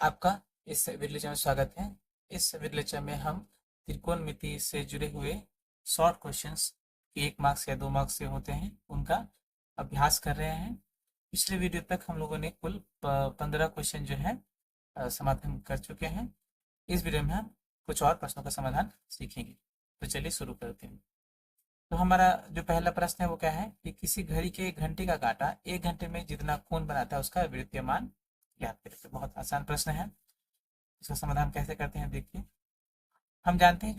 आपका इस video lecture में स्वागत है। इस वीडियो लेक्चर में हम त्रिकोणमिति से जुड़े हुए शॉर्ट क्वेश्चंस 1 मार्क्स या 2 मार्क्स से होते हैं उनका अभ्यास कर रहे हैं। पिछले वीडियो तक हम लोगों ने कुल 15 क्वेश्चन जो है समाधान कर चुके हैं। इस वीडियो में हम कुछ और प्रश्नों का समाधान सीखेंगे। तो चलिए शुरू करते हैं। तो हमारा जो पहला प्रश्न है वो क्या है कि किसी घड़ी के घंटे का कांटा 1 घंटे में जितना कोण बनाता है उसका वृत्तीय मान ज्ञात करें। तो बहुत आसान प्रश्न है। इसका समाधान कैसे करते हैं देखिए। हम जानते हैं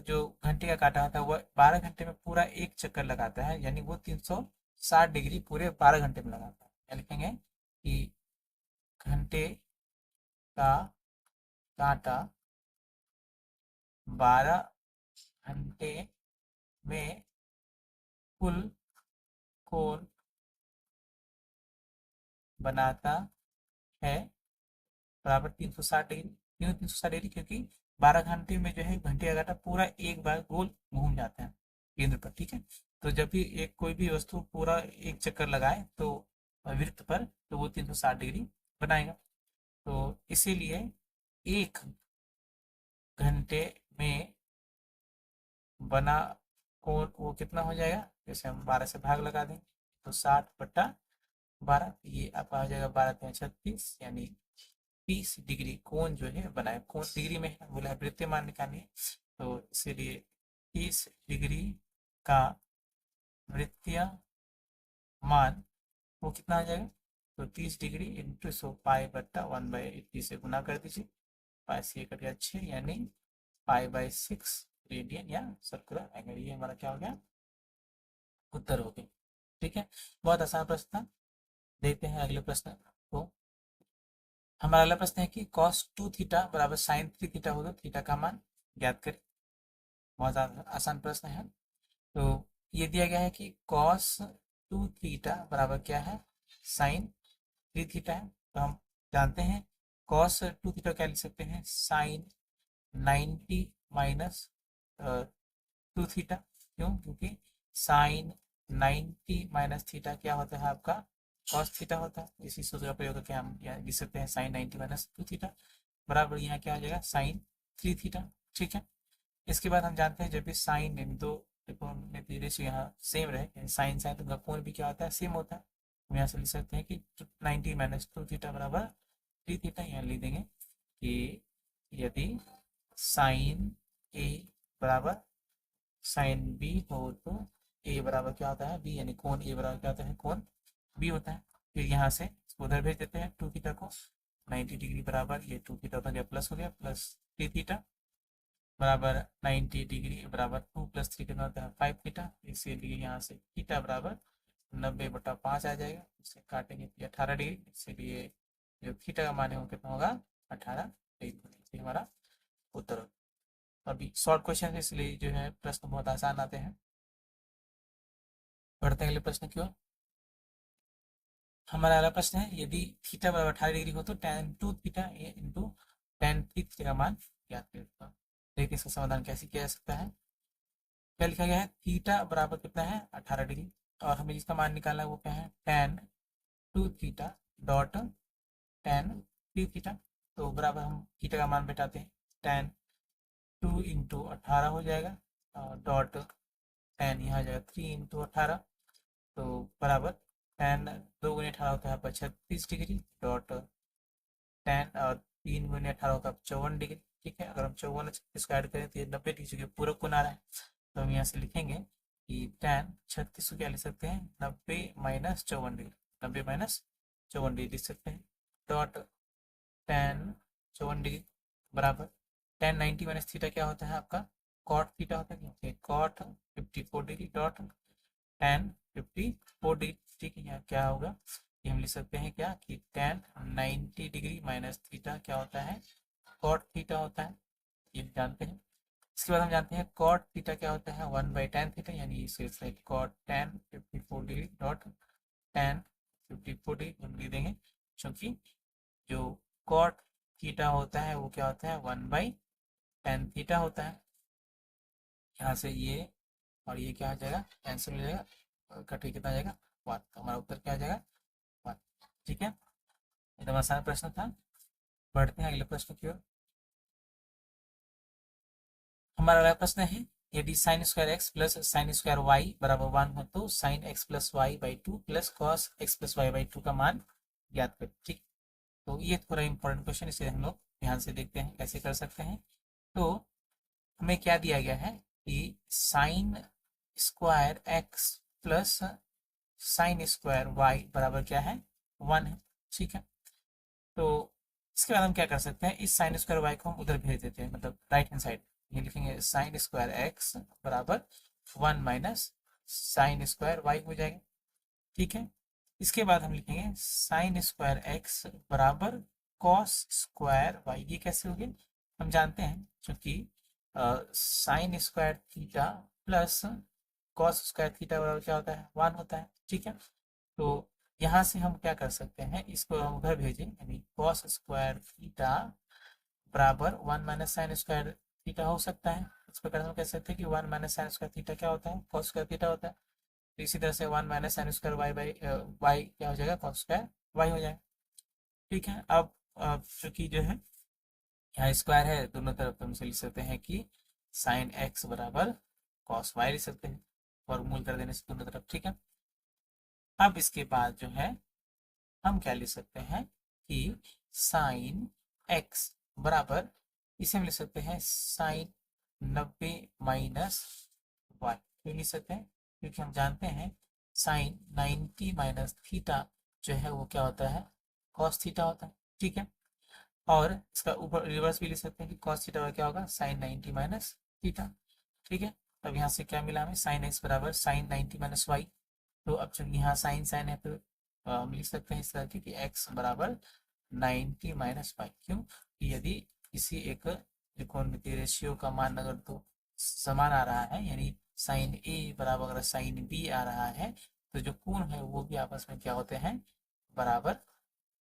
जो घंटे का काटा होता है वह 12 घंटे में पूरा एक चक्कर लगाता है, यानी वो 360 डिग्री पूरे 12 घंटे में लगाता है। या लिखेंगे कि घंटे का काटा 12 घंटे में कुल कोण बनाता है बराबर 360 डिग्री। क्यों 360 डिग्री? क्योंकि 12 घंटे में जो है घंटे का काटा पूरा एक बार गोल घूम जाता है केंद्र पर। ठीक है, तो जब भी एक कोई भी वस्तु पूरा एक चक्कर लगाए तो वृत्त पर, तो वो 360 डिग्री बनाएगा। तो इसीलिए 1 घंटे में बना कोण वो कितना हो जाएगा, जैसे हम 12 से भाग लगा दें तो 60/12, ये आपका हो जाएगा 12×3 = 36, यानी 30 डिग्री कोण जो है बनाए। कोण डिग्री में है, बोला है वृत्तीय मान निकालनी है, तो इसीलिए 30 डिग्री का वृत्तीय मान वो कितना आ जाएगा, तो 30 डिग्री इंटू 100 पाई/1/80 से गुना कर दीजिए। पाई से कट गया 6, यानी पाई/6 रेडियन या सर्कुलर एंगल। ये हमारा क्या हो गया, उत्तर हो गया। ठीक है, बहुत आसान प्रश्न था। देखते हैं अगले प्रश्न को। हमारा अगला प्रश्न है कि cos 2 थीटा बराबर sin 3 थीटा हो तो थीटा का मान ज्ञात करें। बहुत आसान प्रश्न है। तो ये दिया गया है कि cos 2 थीटा बराबर क्या है, sin 3 थीटा है। तो हम जानते हैं cos 2 थीटा क्या लिख सकते हैं, sin 90 माइनस 2 थीटा। क्यों? क्योंकि sin 90 माइनस थीटा क्या होता है आपका, cos थीटा होता है। इसी सूत्र का प्रयोग करके हम यहाँ लिख सकते हैं sin 90 माइनस 2 थीटा बराबर यहाँ क्या हो जाएगा, sin 3 थीटा। ठीक है, इसके बाद हम जानते हैं जब भी साइन इन दो त्रिकोणमितीय रेशियो यहाँ सेम रहे, साइन साइन तो उनका कोण भी क्या होता है, सेम होता है। हम यहाँ से लिख सकते हैं कि 90 माइनस 2 थीटा बराबर 3 थीटा। यहाँ लिख देंगे कि यदि साइन ए बराबर साइन बी हो तो ए बराबर क्या होता है, बी, यानी कोण ए बराबर क्या होता है, कोण बी होता है। फिर यहाँ से उधर भेज देते हैं 2 थीटा को, 90 डिग्री बराबर ये 2 थीटा हो गया प्लस, हो गया प्लस 3 थीटा बराबर 90 डिग्री बराबर 2 + 3 कितना होता है, 5 थीटा। इसीलिए यहाँ से थीटा बराबर 90/5 आ जाएगा। इसे काटेंगे तो 18 डिग्री, इसीलिए जो थीटा का मान है वो कितना होगा, 18 डिग्री। हमारा उत्तर होगा। अभी शॉर्ट क्वेश्चन है इसलिए जो है प्रश्न बहुत आसान आते हैं। बढ़ते हैं अगले प्रश्न की ओर। हमारा अगला प्रश्न है यदि थीटा बराबर 18 डिग्री हो तो tan 2 theta into tan 3 theta का मान ज्ञात करें। देखिए इसका समाधान कैसे किया जा सकता है। क्या लिखा गया है, थीटा बराबर कितना है, 18 डिग्री, और हमें जिसका मान निकालना है वो क्या है, tan 2 theta dot tan 3 theta. तो बराबर हम थीटा का मान बैठाते हैं, tan 2 इंटू 18 हो जाएगा, डॉट tan यहाँ आ जाएगा 3 इंटू 18, तो बराबर tan 2 × 18 होता है आपका 36 डिग्री, डॉट tan और 3 × 18 होता है 54 डिग्री। ठीक है, अगर हम 54 इसको ऐड करें तो ये 90 डिग्री, क्योंकि पूरा कोण आ रहा है। तो हम यहाँ से लिखेंगे कि tan 36 को क्या लिख सकते हैं, 90 - 54 डिग्री, 90 - 54 डिग्री लिख सकते हैं, डॉट tan 54 डिग्री बराबर tan 90 माइनस थीटा क्या होता है आपका, cot थीटा होता है, क्योंकि cot 54 degree, dot tan 54 degree. ठीक है, यहाँ क्या होगा, ये हम लिख सकते हैं क्या कि tan 90 डिग्री माइनस थीटा क्या होता है, cot थीटा होता है, ये जानते हैं। इसके बाद हम जानते हैं cot थीटा क्या होता है, 1/tan थीटा, यानी इसे cot tan 54 degree dot tan 54 degree हम लिख देंगे, क्योंकि जो cot थीटा होता है वो क्या होता है, 1/tan थीटा होता है। यहाँ से ये और ये क्या आ जाएगा, कैंसिल हो जाएगा, कट के कितना आ जाएगा, 1। तो हमारा उत्तर क्या आ जाएगा, 1। ठीक है, एकदम आसान प्रश्न था। बढ़ते हैं अगले प्रश्न की ओर। हमारा अगला प्रश्न है, यदि sine square x plus sine square y बराबर 1 हो तो sine x plus y by 2 plus cos x plus y by 2 का मान ज्ञात करें। ठीक, तो ये थोड़ा इंपॉर्टेंट क्वेश्चन, इसे हम लोग ध्यान से देखते हैं कैसे कर सकते हैं। तो हमें क्या दिया गया है कि sine square x plus sine square y बराबर क्या है, 1 है। ठीक है, तो इसके बाद हम क्या कर सकते हैं, इस साइन स्क्वायर वाई को हम उधर भेज देते हैं, मतलब राइट हैंड साइड। ये लिखेंगे साइन स्क्वायर एक्स बराबर 1 माइनस साइन स्क्वायर वाई हो जाएगा। ठीक है, इसके बाद हम लिखेंगे साइन स्क्वायर एक्स बराबर कॉस स्क्वायर वाई। ये कैसे हो गया, हम जानते हैं क्योंकि sine square theta plus cos square theta बराबर क्या होता है, 1 होता है। ठीक है, तो यहाँ से हम क्या कर सकते हैं, इसको हम उधर भेजें, यानी कॉस स्क्वायर थीटा बराबर 1 माइनस साइन स्क्वायर थीटा हो सकता है। इस प्रकार हम कह सकते हैं कि 1 माइनस साइन स्क्वायर थीटा क्या होता है, कॉस स्क्वायर थीटा होता है। तो इसी तरह से 1 minus sine square y by y क्या हो जाएगा, कॉस स्क्वायर वाई हो जाएगा। ठीक है, अब चूंकि जो है यहाँ स्क्वायर है, दोनों तरफ हम से लिख सकते हैं कि साइन एक्स बराबर कॉस वाई लिख सकते हैं, वर्गमूल कर देने से दोनों तरफ। ठीक है, अब इसके बाद जो है हम क्या लिख सकते हैं कि साइन एक्स बराबर, इसे हम लिख सकते हैं साइन 90 माइनस वाई। क्यों लिख सकते हैं, क्योंकि हम जानते हैं साइन 90 माइनस थीटा जो है वो क्या होता है, कॉस थीटा होता है। ठीक है, और इसका ऊपर रिवर्स भी लिख सकते हैं कि कॉस थीटा क्या होगा, साइन 90 माइनस थीटा। ठीक है, अब यहाँ से क्या मिला हमें, साइन एक्स बराबर साइन 90 माइनस वाई। तो अब चूंकि यहाँ साइन साइन है तो हम लिख सकते हैं इस तरह की कि एक्स बराबर 90 माइनस वाई। क्यों, कि यदि किसी एक त्रिकोणमितीय रेशियो का मान अगर तो समान आ रहा है, यानी साइन ए बराबर अगर साइन बी आ रहा है, तो जो कोण है वो भी आपस में क्या होते हैं, बराबर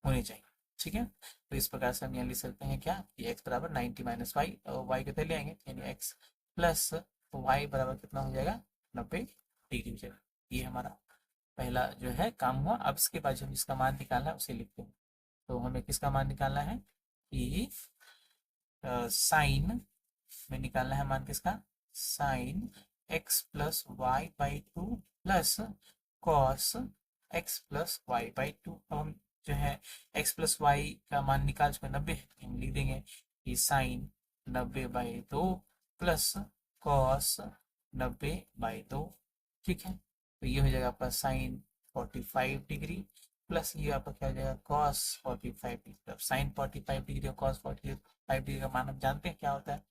होने चाहिए। ठीक है, तो इस प्रकार से हम यहाँ लिख सकते हैं क्या, कि एक्स बराबर 90 माइनस वाई, और वाई कितने ले आएंगे, यानी एक्स प्लस वाई बराबर कितना हो जाएगा, 90 डिग्री हो जाएगा। ये हमारा पहला जो है काम हुआ। अब इसके बाद जो इसका मान निकालना है उसे लिखते हैं। तो हमें किसका मान निकालना है, कि साइन में निकालना है मान किसका, sine x plus y by 2 plus cos x plus y by 2। अब हम जो है एक्स प्लस वाई का मान निकाल चुके 90 है, हम लिख देंगे कि sine 90 by 2 plus cos 90 by 2। ठीक है, तो ये हो जाएगा आपका साइन 45 डिग्री प्लस ये आपका क्या हो जाएगा, कॉस 45 डिग्री। अब साइन 45 डिग्री और कॉस 45 डिग्री का मान हम जानते हैं क्या होता है,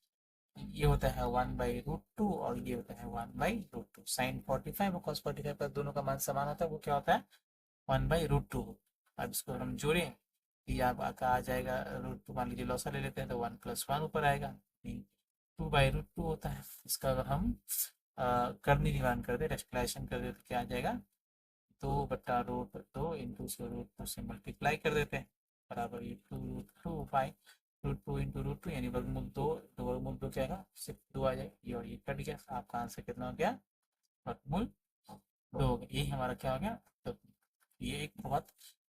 ये होता है 1/√2 और ये होता है 1/√2। साइन 45 और कॉस 45 पर दोनों का मान समान होता है, वो क्या होता है, 1/√2। अब इसको हम जोड़ें, कि आपका आ जाएगा √2, मान लीजिए लॉसा ले लेते हैं तो 1 + 1 ऊपर आएगा, 2/√2 होता है। इसका अगर हम करनी निवारण कर दे, रेक्टिफिकेशन कर दे, तो क्या आ जाएगा, 2/√2 इंटू उसको √2 से मल्टीप्लाई कर देते हैं, बराबर ये 2√2 √2 इंटू √2 यानी वर्गमूल 2, तो वर्गमूल 2 क्या आएगा, सिर्फ 2 आ जाएगा, ये और ये कट गया, आपका आंसर कितना हो गया, वर्गमूल 2 हो गया। यही हमारा क्या हो गया। तो ये एक बहुत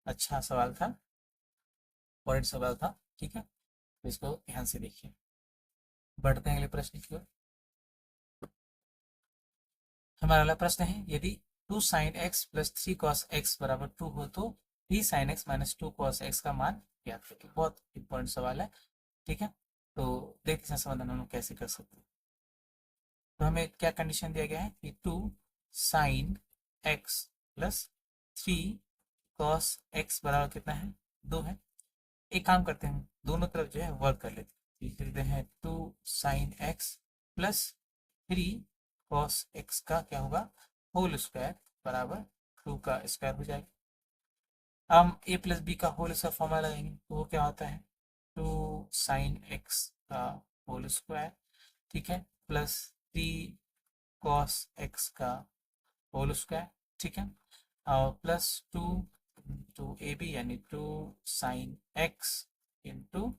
अच्छा सवाल था, इंपॉर्टेंट सवाल था। ठीक है, तो इसको ध्यान से देखिए। बढ़ते हैं अगले प्रश्न की ओर। हमारा अगला प्रश्न है, यदि 2 sign x plus 3 cos x बराबर 2 हो तो 3 sine x minus 2 cos x का मान ज्ञात करें। बहुत इंपॉर्टेंट सवाल है। ठीक है, तो देखते हैं समाधान हम लोग कैसे कर सकते हैं। तो हमें क्या कंडीशन दिया गया है कि 2 sign x plus 3 cos x बराबर कितना है, 2 है। एक काम करते हैं, दोनों तरफ जो है वर्क कर लेते हैं, लिख देते हैं 2 sign x plus 3 cos x का क्या होगा, होल स्क्वायर बराबर 2 का स्क्वायर हो जाएगा। हम ए प्लस बी का होल स्क्वायर फॉर्मूला लगाएंगे, तो वो क्या होता है, 2 साइन एक्स का होल स्क्वायर, ठीक है, प्लस 3 कॉस एक्स का होल स्क्वायर। ठीक है, और प्लस 2 टू ए बी यानी 2 sine x into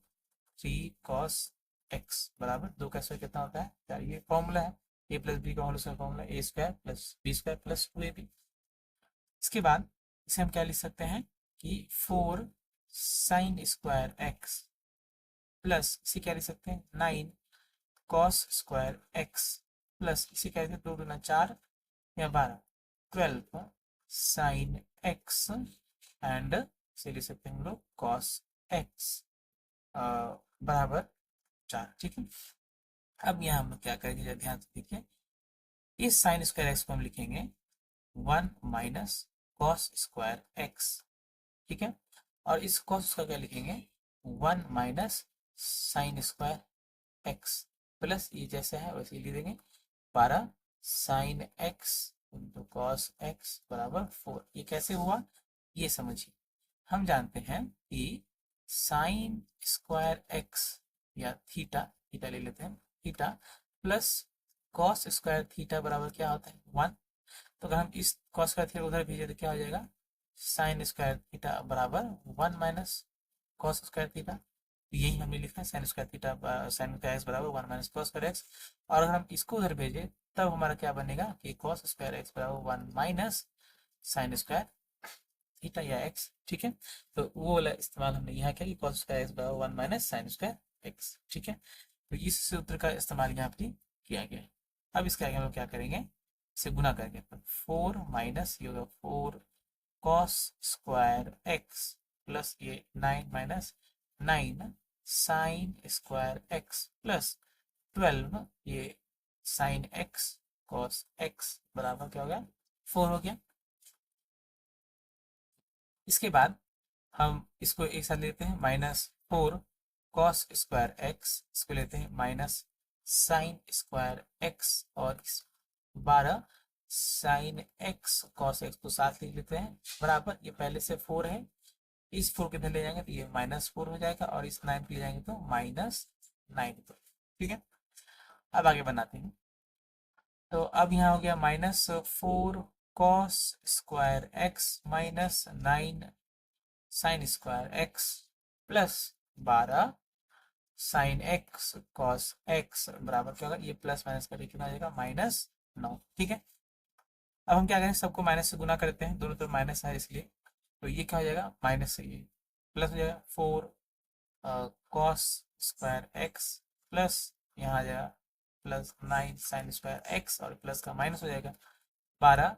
3 cos x बराबर 2 का स्क्वायर कितना होता है, यार ये फॉर्मूला है, ए प्लस बी का whole square formula, A square plus B square plus 2ab। इसके बाद इसे हम क्या लिख सकते हैं कि 4 साइन स्क्वायर एक्स प्लस इसे क्या लिख सकते हैं 9 कॉस स्क्वायर एक्स प्लस इसे क्या लिखते हैं 2 दूना 4 या 12 12 साइन एक्स एंड इसे लिख सकते हैं हम लोग कॉस एक्स बराबर 4। ठीक है, अब यहाँ हम लोग क्या करेंगे, ध्यान से देखिए, इस साइन स्क्वायर एक्स को हम लिखेंगे 1 माइनस कॉस स्क्वायर एक्स। ठीक है, और इस कॉस का क्या लिखेंगे 1 minus sine square x plus ये जैसा है वैसे ही लिख देंगे 12 sine x into cos x बराबर 4। ये कैसे हुआ ये समझिए, हम जानते हैं कि साइन स्क्वायर एक्स या थीटा, थीटा ले लेते हैं, theta plus cos square theta बराबर क्या होता है 1। तो अगर हम इस कॉस स्क्वायर थीटा उधर भेजे तो क्या हो जाएगा साइन स्क्वायर थीटा बराबर 1 माइनस कॉस स्क्वायर थीटा। तो यही हमने लिखा है sine square theta sine square x बराबर 1 माइनस कॉस स्क्वायर एक्स। और अगर हम इसको उधर भेजे तब हमारा क्या बनेगा कि कॉस स्क्वायर एक्स बराबर 1 माइनस साइन स्क्वायर थीटा या एक्स। ठीक है, तो वो वाला इस्तेमाल हमने यहाँ किया कि कॉस स्क्वायर एक्स बराबर 1 माइनस साइन स्क्वायर एक्स। ठीक है, तो इस सूत्र का इस्तेमाल यहाँ पर किया गया है। अब इसके आगे हम लोग क्या करेंगे, इसे गुना करेंगे तो 4 माइनस ये होगा 4 कॉस स्क्वायर एक्स प्लस ये 9 minus 9 sign square x plus 12 ये साइन एक्स कॉस एक्स बराबर क्या हो गया 4 हो गया। इसके बाद हम इसको एक साथ लेते हैं -4 कॉस स्क्वायर एक्स, इसको लेते हैं माइनस साइन स्क्वायर एक्स और 12 साइन एक्स कॉस एक्स को साथ लिख लेते हैं बराबर, ये पहले से 4 है, इस 4 के इधर ले जाएंगे तो ये -4 हो जाएगा और इस 9 के ले जाएंगे तो -9। तो ठीक है, अब आगे बनाते हैं। तो अब यहाँ हो गया -4 cos square x minus 9 sign square x plus 12 sine x cos x बराबर क्या होगा, ये प्लस माइनस करके कितना आ जाएगा -9। ठीक है, अब हम क्या करें सबको माइनस से गुना करते हैं, दोनों तरफ माइनस है इसलिए, तो ये क्या हो जाएगा माइनस से ये प्लस हो जाएगा 4 कॉस स्क्वायर एक्स प्लस यहाँ आ जाएगा प्लस 9 साइन स्क्वायर एक्स और प्लस का माइनस हो जाएगा 12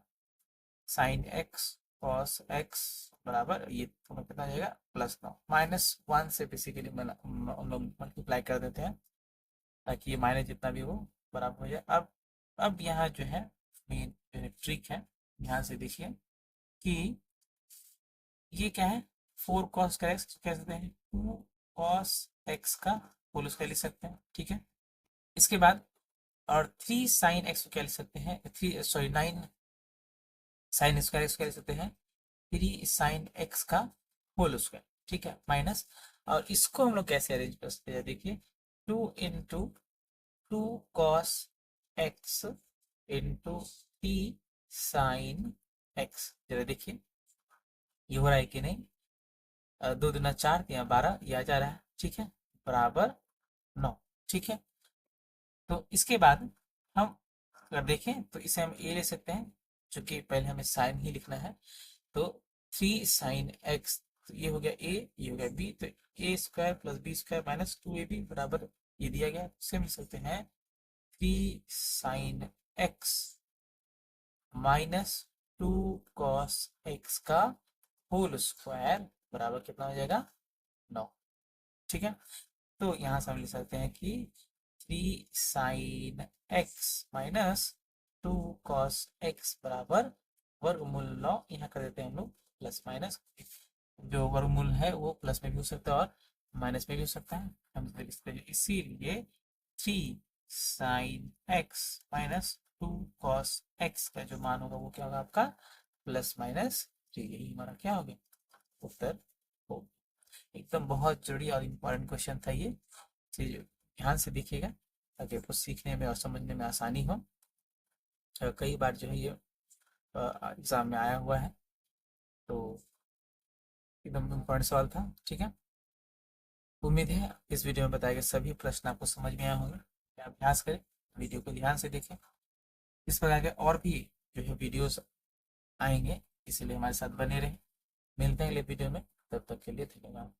साइन एक्स कॉस एक्स बराबर ये तुम्हें कितना आ जाएगा +9। -1 से बेसिकली हम लोग मल्टीप्लाई कर देते हैं ताकि ये माइनस जितना भी हो बराबर हो जाए। अब यहाँ जो है मेन जो है ट्रिक है, यहाँ से देखिए कि ये क्या है 4 कॉस का एक्स कह सकते हैं 2 कॉस एक्स का होल स्क्वायर लिख सकते हैं। ठीक है, इसके बाद और 3 साइन एक्स को क्या लिख सकते हैं 9 साइन स्क्वायर एक्स क्या लिख सकते हैं 3 साइन एक्स का होल स्क्वायर। ठीक है, माइनस, और इसको हम लोग कैसे अरेंज कर सकते हैं देखिए 2 into 2 cos x into T sine x. जरा देखिए ये हो रहा है कि नहीं, 2 दूना 4 या 12 ये आ जा रहा है। ठीक है, बराबर 9। ठीक है, तो इसके बाद हम अगर देखें तो इसे हम ए ले सकते हैं, चूंकि पहले हमें साइन ही लिखना है, तो 3 साइन एक्स, तो ये हो गया ए ये हो गया बी, तो A square plus B square minus 2ab बराबर ये दिया गया, इसे लिख सकते हैं 3 sine x minus 2 cos x का होल स्क्वायर बराबर कितना हो जाएगा 9। ठीक है, तो यहाँ से हम लिख सकते हैं कि 3 sine x minus 2 cos x बराबर वर्गमूल 9, यहाँ कर देते हैं हम लोग प्लस माइनस, जो वर्गमूल है वो प्लस में भी हो सकता है और माइनस में भी हो सकता है, हम इसीलिए 3 sine x minus 2 cos x का जो मान होगा वो क्या होगा आपका +-3। यही हमारा क्या हो गया उत्तर हो। एकदम बहुत जरूरी और इम्पोर्टेंट क्वेश्चन था ये, चीज ध्यान से देखिएगा ताकि आपको सीखने में और समझने में आसानी हो। कई बार जो है ये एग्जाम में आया हुआ है, तो एकदम इम्पोर्टेंट सवाल था। ठीक है, उम्मीद है इस वीडियो में बताए गए सभी प्रश्न आपको समझ में आए होंगे। अभ्यास करें, वीडियो को ध्यान से देखें, इस प्रकार के और भी जो है वीडियोस आएंगे, इसीलिए हमारे साथ बने रहें। मिलते हैं अगले वीडियो में, तब तक के लिए धन्यवाद।